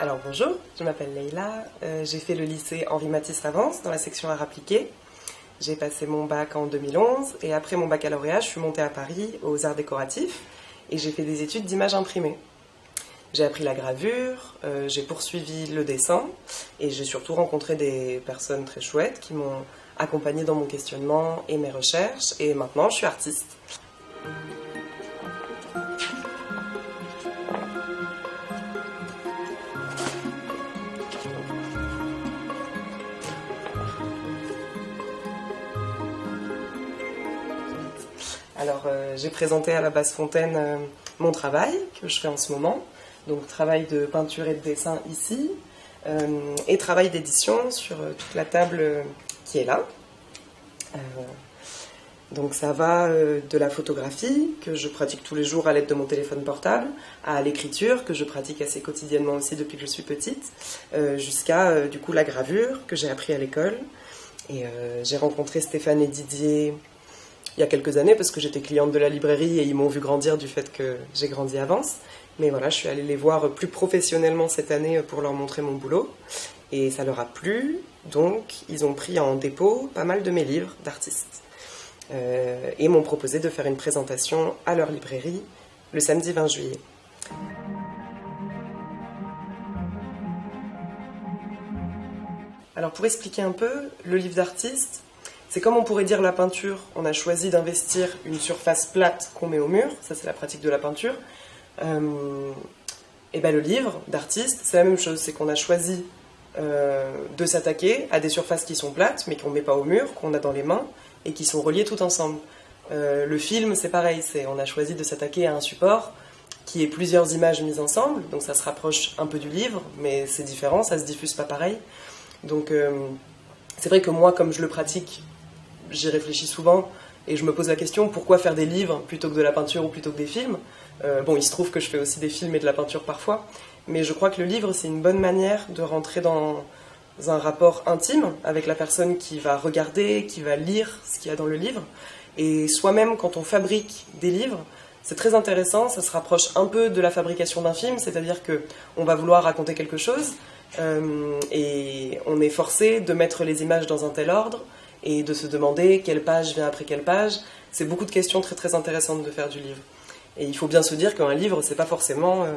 Alors bonjour, je m'appelle Leïla, j'ai fait le lycée Henri Matisse-Lavance dans la section art appliqué. J'ai passé mon bac en 2011 et après mon baccalauréat, je suis montée à Paris aux arts décoratifs et j'ai fait des études d'image imprimée. J'ai appris la gravure, j'ai poursuivi le dessin et j'ai surtout rencontré des personnes très chouettes qui m'ont accompagnée dans mon questionnement et mes recherches et maintenant je suis artiste. Alors, j'ai présenté à la Basse-Fontaine mon travail que je fais en ce moment. Donc, travail de peinture et de dessin ici, et travail d'édition sur toute la table qui est là. Donc, ça va de la photographie, que je pratique tous les jours à l'aide de mon téléphone portable, à l'écriture, que je pratique assez quotidiennement aussi depuis que je suis petite, jusqu'à du coup la gravure, que j'ai appris à l'école. Et j'ai rencontré Stéphane et Didier il y a quelques années parce que j'étais cliente de la librairie et ils m'ont vu grandir du fait que j'ai grandi avance. Mais voilà, je suis allée les voir plus professionnellement cette année pour leur montrer mon boulot. Et ça leur a plu, donc ils ont pris en dépôt pas mal de mes livres d'artistes. Et m'ont proposé de faire une présentation à leur librairie le samedi 20 juillet. Alors pour expliquer un peu, le livre d'artiste, c'est comme on pourrait dire la peinture, on a choisi d'investir une surface plate qu'on met au mur, ça c'est la pratique de la peinture. Et ben le livre d'artiste, c'est la même chose, c'est qu'on a choisi de s'attaquer à des surfaces qui sont plates, mais qu'on ne met pas au mur, qu'on a dans les mains, et qui sont reliées tout ensemble. Le film, c'est pareil, on a choisi de s'attaquer à un support qui est plusieurs images mises ensemble, donc ça se rapproche un peu du livre, mais c'est différent, ça se diffuse pas pareil. Donc c'est vrai que moi, comme je le pratique, j'y réfléchis souvent et je me pose la question pourquoi faire des livres plutôt que de la peinture ou plutôt que des films. Bon, il se trouve que je fais aussi des films et de la peinture parfois, mais je crois que le livre c'est une bonne manière de rentrer dans un rapport intime avec la personne qui va regarder, qui va lire ce qu'il y a dans le livre. Et soi-même, quand on fabrique des livres, c'est très intéressant, ça se rapproche un peu de la fabrication d'un film, c'est-à-dire qu'on va vouloir raconter quelque chose et on est forcé de mettre les images dans un tel ordre et de se demander quelle page vient après quelle page. C'est beaucoup de questions très très intéressantes de faire du livre. Et il faut bien se dire qu'un livre, c'est pas forcément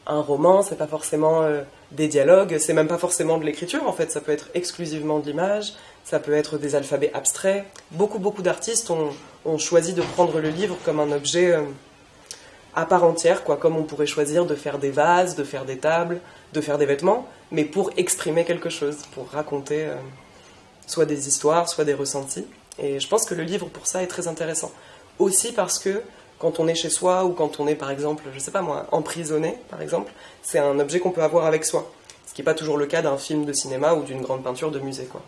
un roman, c'est pas forcément des dialogues, c'est même pas forcément de l'écriture en fait, ça peut être exclusivement de l'image, ça peut être des alphabets abstraits. Beaucoup d'artistes ont choisi de prendre le livre comme un objet à part entière, quoi, comme on pourrait choisir de faire des vases, de faire des tables, de faire des vêtements, mais pour exprimer quelque chose, pour raconter soit des histoires, soit des ressentis. Et je pense que le livre, pour ça, est très intéressant. Aussi parce que quand on est chez soi, ou quand on est, par exemple, je sais pas moi, emprisonné, par exemple, c'est un objet qu'on peut avoir avec soi. Ce qui n'est pas toujours le cas d'un film de cinéma ou d'une grande peinture de musée, quoi.